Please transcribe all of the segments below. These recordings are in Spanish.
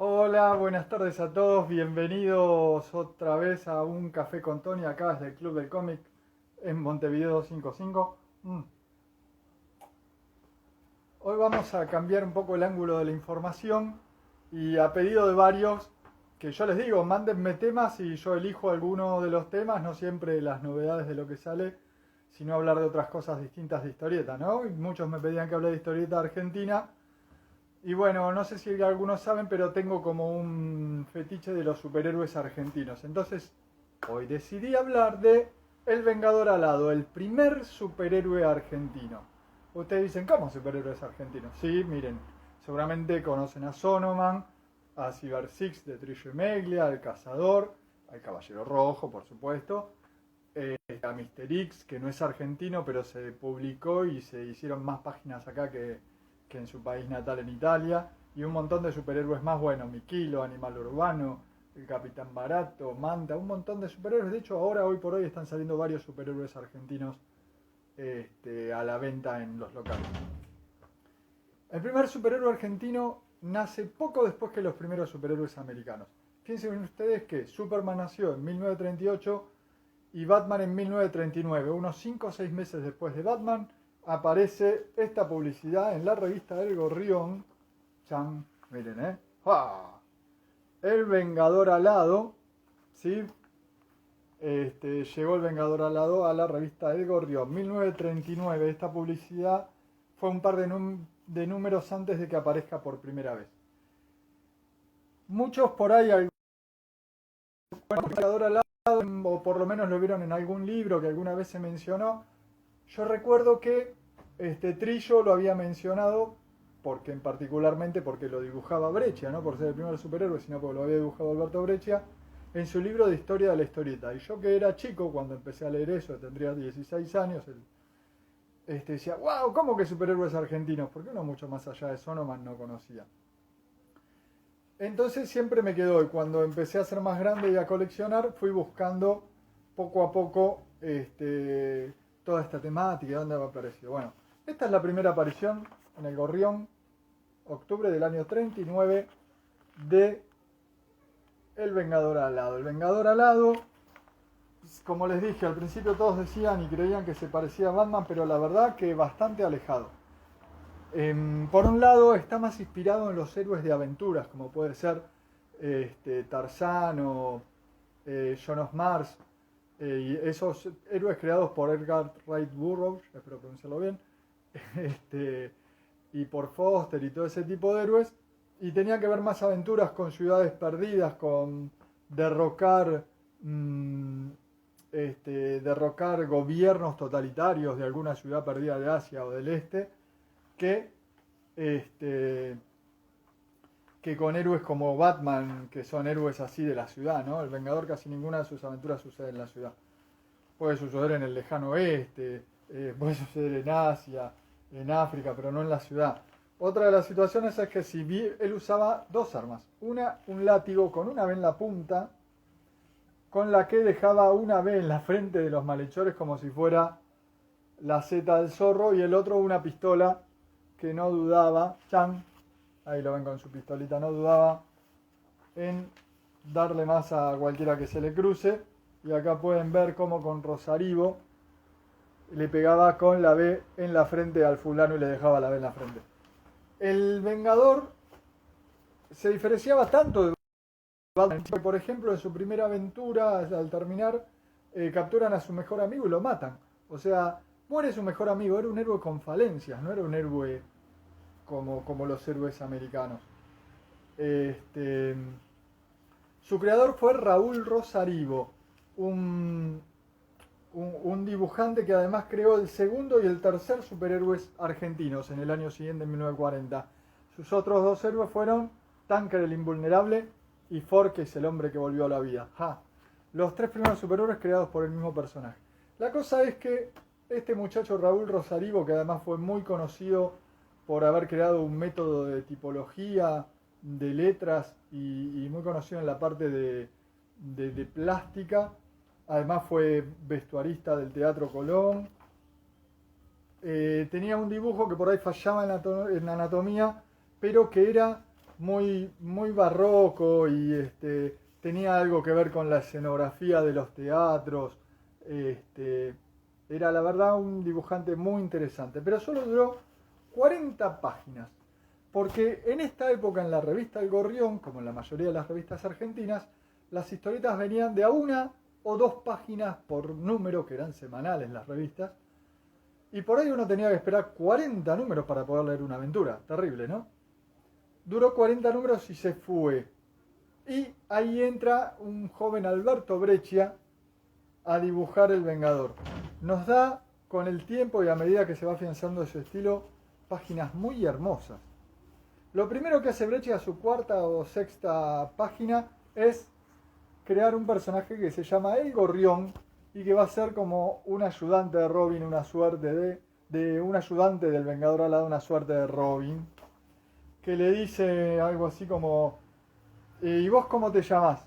Hola, buenas tardes a todos, bienvenidos otra vez a un café con Tony acá desde el Club del Cómic en Montevideo 255. Hoy vamos a cambiar un poco el ángulo de la información y a pedido de varios, que yo les digo, mándenme temas y yo elijo alguno de los temas, no siempre las novedades de lo que sale, sino hablar de otras cosas distintas de historieta, ¿no? Y muchos me pedían que hable de historieta argentina. Y bueno, no sé si algunos saben, pero tengo como un fetiche de los superhéroes argentinos. Entonces, hoy decidí hablar de El Vengador Alado, el primer superhéroe argentino. Ustedes dicen, ¿cómo superhéroes argentinos? Sí, miren, seguramente conocen a Sonoman, a Cyber Six de Trillo y Meglia, al Cazador, al Caballero Rojo, por supuesto, a Mister X, que no es argentino, pero se publicó y se hicieron más páginas acá que en su país natal en Italia, y un montón de superhéroes más, bueno, Miquilo, Animal Urbano, el Capitán Barato, Manta, un montón de superhéroes. De hecho, ahora, hoy por hoy, están saliendo varios superhéroes argentinos a la venta en los locales. El primer superhéroe argentino nace poco después que los primeros superhéroes americanos. Fíjense ustedes que Superman nació en 1938 y Batman en 1939. Unos 5 o 6 meses después de Batman, aparece esta publicidad en la revista El Gorrión. Chan, miren, ¡Ah! El Vengador Alado, ¿sí? Llegó el Vengador Alado a la revista El Gorrión. 1939, esta publicidad fue un par de números antes de que aparezca por primera vez. Muchos por ahí, el Vengador Alado, o por lo menos lo vieron en algún libro que alguna vez se mencionó. Yo recuerdo que Trillo lo había mencionado porque particularmente porque lo dibujaba Breccia, no por ser el primer superhéroe, sino porque lo había dibujado Alberto Breccia en su libro de Historia de la Historieta. Y yo, que era chico cuando empecé a leer eso, tendría 16 años, decía, wow, ¿cómo que superhéroes argentinos? Porque uno mucho más allá de Sonoman no conocía. Entonces siempre me quedó, y cuando empecé a ser más grande y a coleccionar, fui buscando poco a poco toda esta temática, dónde había aparecido. Bueno, esta es la primera aparición en el Gorrión, octubre del año 39, de El Vengador Alado. El Vengador Alado, como les dije al principio, todos decían y creían que se parecía a Batman, pero la verdad que bastante alejado. Por un lado, está más inspirado en los héroes de aventuras, como puede ser Tarzán o Jonas Mars, y esos héroes creados por Edgar Wright Burroughs, espero pronunciarlo bien, este, y por Foster y todo ese tipo de héroes, y tenía que ver más aventuras con ciudades perdidas, con derrocar, mm, derrocar gobiernos totalitarios de alguna ciudad perdida de Asia o del Este, que, este, que con héroes como Batman, que son héroes así de la ciudad, ¿no? El Vengador, casi ninguna de sus aventuras sucede en la ciudad. Puede suceder en el lejano oeste, puede suceder en Asia, en África, pero no en la ciudad. Otra de las situaciones es que si él usaba dos armas. Una, un látigo con una V en la punta, con la que dejaba una V en la frente de los malhechores como si fuera la Z del zorro, y el otro una pistola que no dudaba, Chan, ahí lo ven con su pistolita, no dudaba en darle más a cualquiera que se le cruce. Y acá pueden ver cómo con Rosarivo le pegaba con la B en la frente al fulano y le dejaba la B en la frente. El Vengador se diferenciaba tanto de Batman que, por ejemplo, en su primera aventura, al terminar, capturan a su mejor amigo y lo matan. O sea, muere su mejor amigo, era un héroe con falencias, no era un héroe como los héroes americanos. Este, Su creador fue Raúl Rosarivo, un, un dibujante que además creó el segundo y el tercer superhéroes argentinos en el año siguiente, en 1940. Sus otros dos héroes fueron Tanker el Invulnerable y Ford, que es el hombre que volvió a la vida. ¡Ja! Los tres primeros superhéroes creados por el mismo personaje. La cosa es que este muchacho Raúl Rosarivo, que además fue muy conocido por haber creado un método de tipología, de letras y muy conocido en la parte de plástica. Además fue vestuarista del Teatro Colón. Tenía un dibujo que por ahí fallaba en anatomía, pero que era muy barroco y tenía algo que ver con la escenografía de los teatros. Este, Era la verdad un dibujante muy interesante, pero solo duró 40 páginas. Porque en esta época en la revista El Gorrión, como en la mayoría de las revistas argentinas, las historietas venían de a una o dos páginas por número, que eran semanales las revistas, y por ahí uno tenía que esperar 40 números para poder leer una aventura. Terrible, ¿no? Duró 40 números y se fue. Y ahí entra un joven Alberto Breccia a dibujar El Vengador. Nos da, con el tiempo y a medida que se va afianzando su estilo, páginas muy hermosas. Lo primero que hace Breccia a su cuarta o sexta página es crear un personaje que se llama El Gorrión y que va a ser como un ayudante de Robin, una suerte de un ayudante del Vengador Alado, una suerte de Robin, que le dice algo así como: ¿y vos cómo te llamás?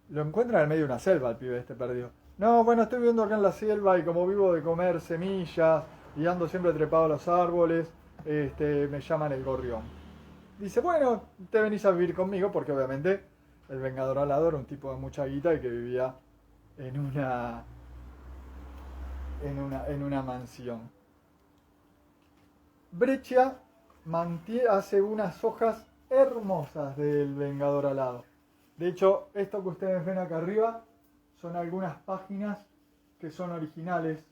Lo encuentra en el medio de una selva el pibe perdido. No, bueno, estoy viviendo acá en la selva y como vivo de comer semillas y ando siempre trepado a los árboles, me llaman El Gorrión. Dice, bueno, te venís a vivir conmigo, porque obviamente el Vengador Alado era un tipo de mucha guita y que vivía en una mansión. Breccia hace unas hojas hermosas del Vengador Alado. De hecho, esto que ustedes ven acá arriba son algunas páginas que son originales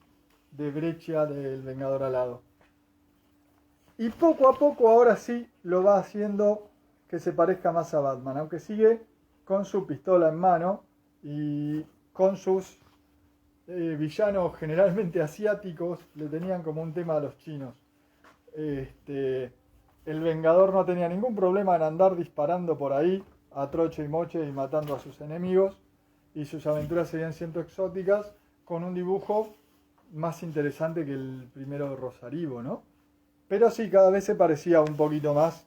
de Breccia del Vengador Alado. Y poco a poco ahora sí lo va haciendo que se parezca más a Batman, aunque sigue con su pistola en mano y con sus villanos generalmente asiáticos, le tenían como un tema a los chinos. El Vengador no tenía ningún problema en andar disparando por ahí a troche y moche y matando a sus enemigos, y sus aventuras seguían siendo exóticas, con un dibujo más interesante que el primero de Rosaribo, ¿no? Pero sí, cada vez se parecía un poquito más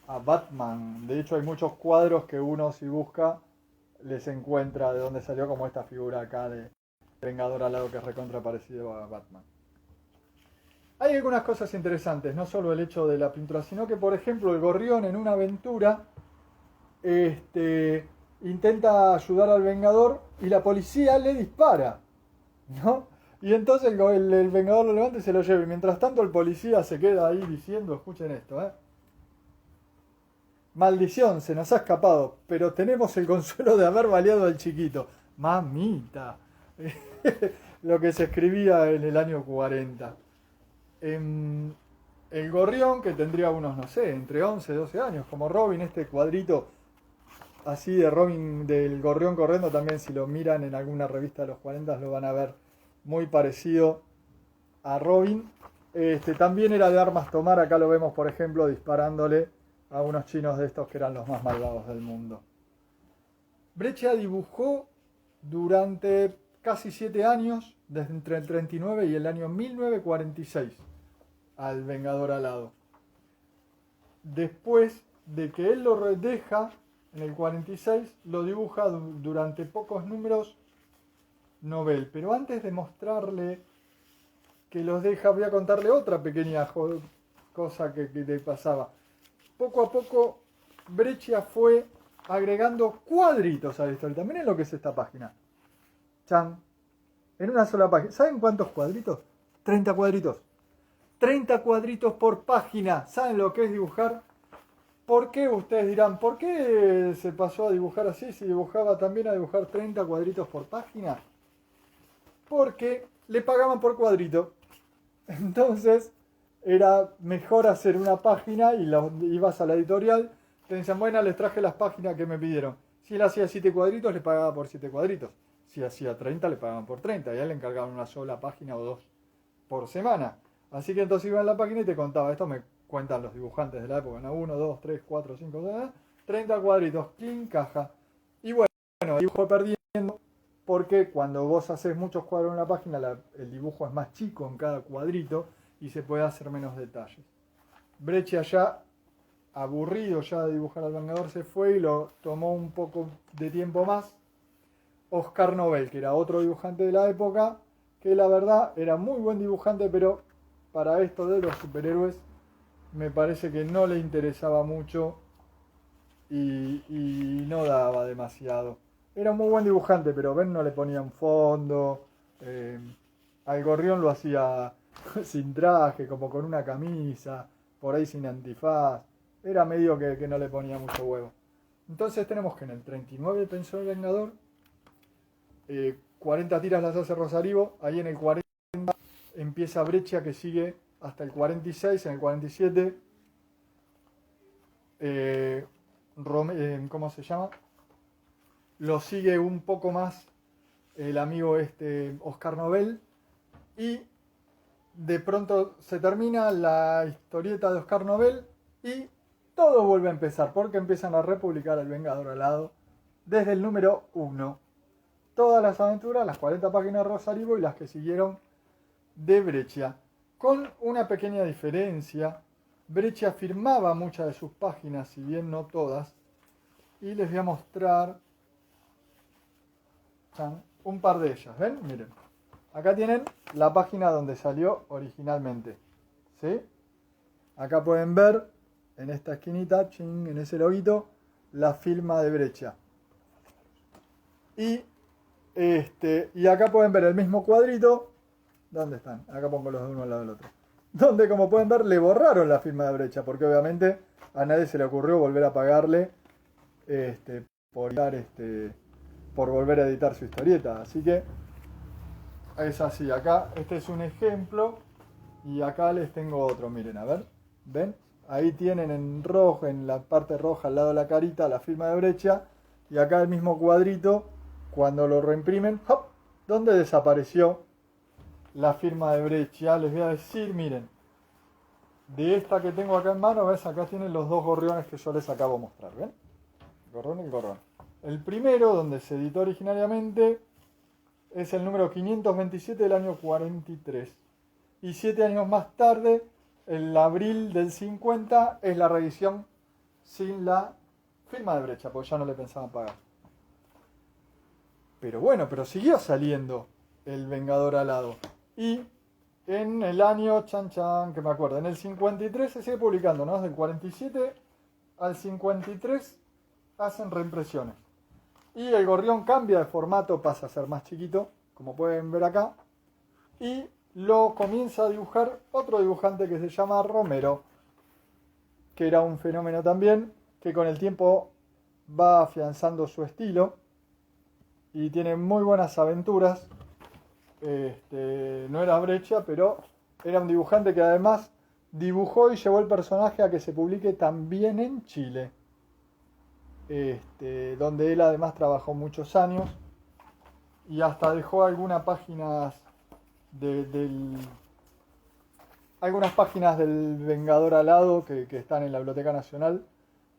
a Batman. De hecho, hay muchos cuadros que uno, si busca, les encuentra de dónde salió, como esta figura acá de Vengador Alado, que es recontra parecido a Batman. Hay algunas cosas interesantes, no solo el hecho de la pintura, sino que, por ejemplo, el Gorrión en una aventura intenta ayudar al Vengador y la policía le dispara, ¿no? Y entonces el Vengador lo levanta y se lo lleva. Y mientras tanto el policía se queda ahí diciendo, escuchen esto, maldición, se nos ha escapado, pero tenemos el consuelo de haber baleado al chiquito. Mamita. Lo que se escribía en el año 40. El Gorrión, que tendría unos, no sé, entre 11 y 12 años, como Robin, este cuadrito así de Robin del Gorrión corriendo, también si lo miran en alguna revista de los 40 lo van a ver muy parecido a Robin. También era de armas tomar, acá lo vemos por ejemplo disparándole a unos chinos de estos que eran los más malvados del mundo. Breccia dibujó durante casi 7 años, desde entre el 39 y el año 1946, al Vengador Alado. Después de que él lo deja, en el 46, lo dibuja durante pocos números Nobel. Pero antes de mostrarle que los deja, voy a contarle otra pequeña cosa que le pasaba. Poco a poco, Breccia fue agregando cuadritos a la historia. Miren lo que es esta página. Chan. En una sola página. ¿Saben cuántos cuadritos? 30 cuadritos. 30 cuadritos por página. ¿Saben lo que es dibujar? ¿Por qué? Ustedes dirán, ¿por qué se pasó a dibujar así si dibujaba también a dibujar 30 cuadritos por página? Porque le pagaban por cuadrito. Entonces era mejor hacer una página y ibas a la editorial, te decían, bueno, les traje las páginas que me pidieron. Si él hacía 7 cuadritos, le pagaba por 7 cuadritos. Si hacía 30, le pagaban por 30. Y a él le encargaban una sola página o 2 por semana. Así que entonces iba a la página y te contaba, esto me cuentan los dibujantes de la época, ¿no? 1, 2, 3, 4, 5, 30 cuadritos, clean, caja. Y bueno, el dibujo perdiendo, porque cuando vos haces muchos cuadros en una página, el dibujo es más chico en cada cuadrito y se puede hacer menos detalles. Breccia, ya aburrido ya de dibujar al Vengador, se fue y lo tomó un poco de tiempo más Oscar Nobel, que era otro dibujante de la época, que la verdad era muy buen dibujante, pero para esto de los superhéroes me parece que no le interesaba mucho y no daba demasiado. Era un muy buen dibujante, pero Ben no le ponía un fondo. Al Gorrión lo hacía sin traje, como con una camisa, por ahí sin antifaz. Era medio que no le ponía mucho huevo. Entonces tenemos que en el 39 pensó el Vengador, 40 tiras las hace Rosarivo, ahí en el 40 empieza Breccia que sigue hasta el 46, en el 47 ¿cómo se llama? Lo sigue un poco más el amigo Oscar Nobel y de pronto se termina la historieta de Oscar Nobel y todo vuelve a empezar porque empiezan a republicar El Vengador Alado desde el número 1. Todas las aventuras, las 40 páginas de Rosarivo y las que siguieron de Breccia. Con una pequeña diferencia, Breccia firmaba muchas de sus páginas, si bien no todas, y les voy a mostrar un par de ellas. ¿Ven? Miren. Acá tienen la página donde salió originalmente. ¿Sí? Acá pueden ver, en esta esquinita, en ese loguito, la firma de Breccia. Y acá pueden ver el mismo cuadrito. ¿Dónde están? Acá pongo los de uno al lado del otro. Donde, como pueden ver, le borraron la firma de Breccia, porque obviamente a nadie se le ocurrió volver a pagarle por volver a editar su historieta. Así que es así. Acá, este es un ejemplo. Y acá les tengo otro. Miren, a ver. ¿Ven? Ahí tienen en rojo, en la parte roja al lado de la carita, la firma de Breccia. Y acá el mismo cuadrito, cuando lo reimprimen, ¡hop! ¿Dónde desapareció la firma de Breccia? Les voy a decir, miren. De esta que tengo acá en mano, ¿ves? Acá tienen los dos gorriones que yo les acabo de mostrar. ¿Ven? El gorrón y el gorrón. El primero, donde se editó originariamente, es el número 527 del año 43. Y 7 años más tarde, en abril del 50, es la reedición sin la firma de Breccia, porque ya no le pensaban pagar. Pero bueno, pero siguió saliendo El Vengador Alado. Y en el año, que me acuerdo, en el 53 se sigue publicando, ¿no? Desde el 47 al 53 hacen reimpresiones. Y el gorrión cambia de formato, pasa a ser más chiquito, como pueden ver acá. Y lo comienza a dibujar otro dibujante que se llama Romero, que era un fenómeno también, que con el tiempo va afianzando su estilo y tiene muy buenas aventuras. No era Breccia, pero era un dibujante que además dibujó y llevó el personaje a que se publique también en Chile, donde él además trabajó muchos años y hasta dejó algunas páginas algunas páginas del Vengador Alado que están en la Biblioteca Nacional,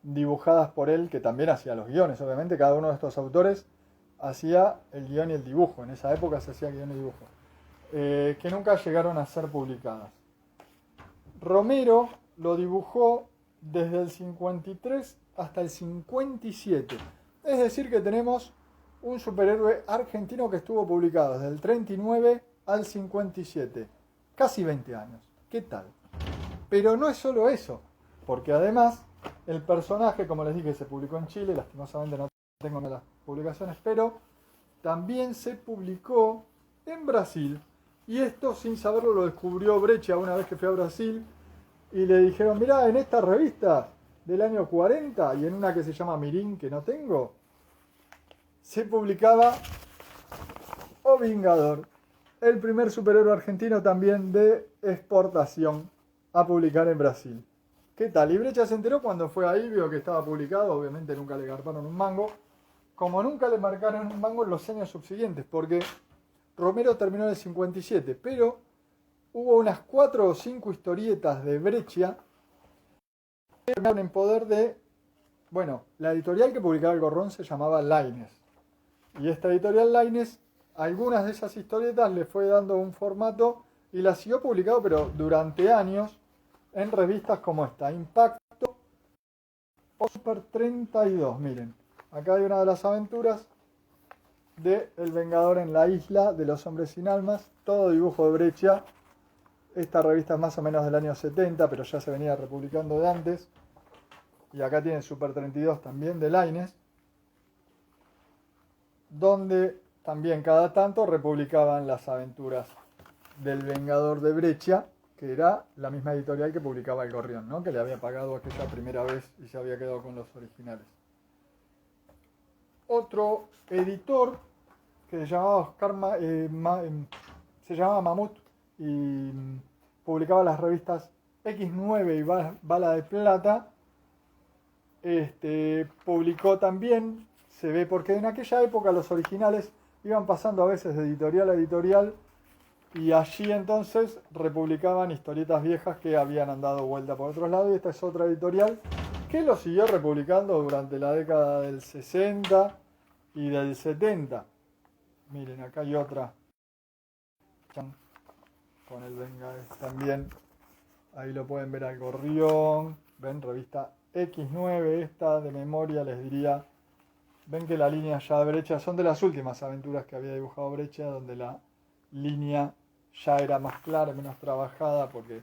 dibujadas por él, que también hacía los guiones, obviamente. Cada uno de estos autores hacía el guión y el dibujo. En esa época se hacía guión y dibujo. Que nunca llegaron a ser publicadas. Romero lo dibujó desde el 53 hasta el 57. Es decir, que tenemos un superhéroe argentino que estuvo publicado desde el 39 al 57. Casi 20 años. ¿Qué tal? Pero no es solo eso, porque además el personaje, como les dije, se publicó en Chile, lastimosamente no tengo las publicaciones, pero también se publicó en Brasil. Y esto, sin saberlo, lo descubrió Breccia una vez que fue a Brasil y le dijeron, mirá, en esta revista del año 40 y en una que se llama Mirín, que no tengo, se publicaba O Vingador, el primer superhéroe argentino también de exportación a publicar en Brasil. ¿Qué tal? Y Breccia se enteró cuando fue ahí, vio que estaba publicado, obviamente nunca le garparon un mango, como nunca le marcaron un mango en los años subsiguientes, porque Romero terminó en el 57, pero hubo unas 4 o 5 historietas de Breccia que quedaron en poder de, bueno, la editorial que publicaba el gorrón se llamaba Laines, y esta editorial Laines, algunas de esas historietas le fue dando un formato y las siguió publicado, pero durante años, en revistas como esta, Impacto o Super 32. Miren, acá hay una de las aventuras de El Vengador en la isla de los hombres sin almas, todo dibujo de Breccia. Esta revista es más o menos del año 70, pero ya se venía republicando de antes. y acá tiene Super 32 también de Lainez, donde también cada tanto republicaban las aventuras del Vengador de Breccia, que era la misma editorial que publicaba El Gorrión, ¿no? Que le había pagado aquella primera vez y se había quedado con los originales. Otro editor que se llamaba se llamaba Mamut y publicaba las revistas X9 y Bala de Plata. Publicó también, se ve porque en aquella época los originales iban pasando a veces de editorial a editorial y allí entonces republicaban historietas viejas que habían andado vuelta por otros lados, y esta es otra editorial que lo siguió republicando durante la década del 60 y del 70. Miren, acá hay otra con el Venga también, ahí lo pueden ver al Gorrión, ven, revista X9, esta de memoria les diría, ven que la línea ya de Breccia son de las últimas aventuras que había dibujado Breccia, donde la línea ya era más clara, menos trabajada, porque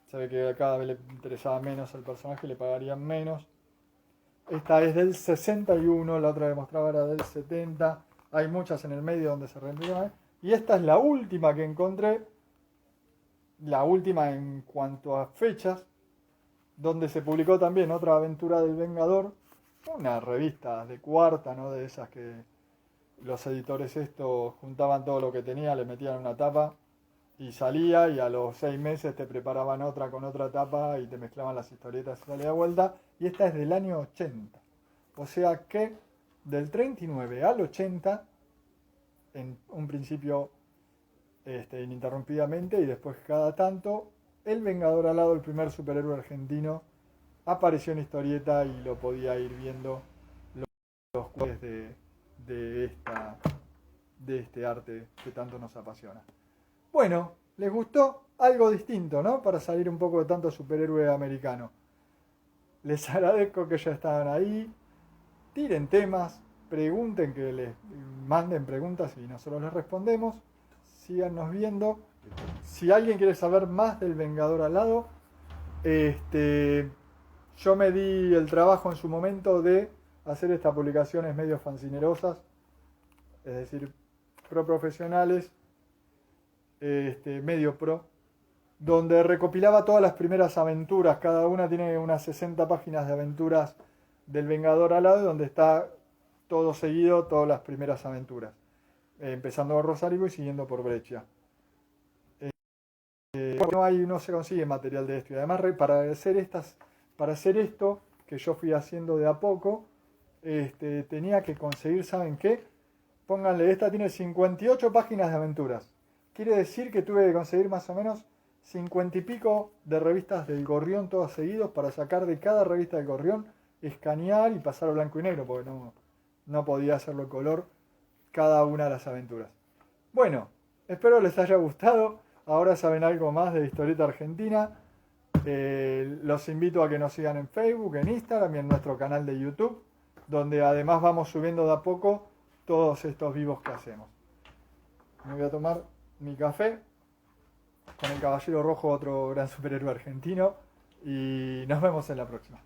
se ve que a cada vez le interesaba menos al personaje, le pagarían menos. Esta es del 61, la otra que mostraba era del 70, hay muchas en el medio donde se reemplazan, y esta es la última que encontré, la última en cuanto a fechas, donde se publicó también otra aventura del Vengador, una revista de cuarta, ¿no? De esas que los editores estos juntaban todo lo que tenía, le metían una tapa y salía, y a los 6 meses te preparaban otra con otra tapa y te mezclaban las historietas y salía de vuelta. Y esta es del año 80. O sea que del 39 al 80, en un principio ininterrumpidamente, y después cada tanto, el Vengador Alado, el primer superhéroe argentino, apareció en historieta y lo podía ir viendo los jueves de este arte que tanto nos apasiona. Bueno, ¿les gustó? Algo distinto, ¿no? Para salir un poco de tanto superhéroe americano. Les agradezco que ya estaban ahí. Tiren temas, pregunten, que les manden preguntas y nosotros les respondemos. Síganos viendo. Si alguien quiere saber más del Vengador Alado, yo me di el trabajo en su momento de hacer estas publicaciones medio fancinerosas, es decir, profesionales, medio pro, donde recopilaba todas las primeras aventuras. Cada una tiene unas 60 páginas de aventuras del Vengador Alado, donde está todo seguido, todas las primeras aventuras, empezando por Rosario y siguiendo por Breccia. No se consigue material de esto, y además para hacer esto que yo fui haciendo de a poco, tenía que conseguir, ¿saben qué? Pónganle, esta tiene 58 páginas de aventuras. Quiere decir que tuve que conseguir más o menos 50 y pico de revistas del Gorrión, todas seguidos, para sacar de cada revista del Gorrión, escanear y pasar a blanco y negro, porque no podía hacerlo en color cada una de las aventuras. Bueno, espero les haya gustado. Ahora saben algo más de historieta argentina. Los invito a que nos sigan en Facebook, en Instagram y en nuestro canal de YouTube, donde además vamos subiendo de a poco todos estos vivos que hacemos. Me voy a tomar mi café con el Caballero Rojo, otro gran superhéroe argentino, y nos vemos en la próxima.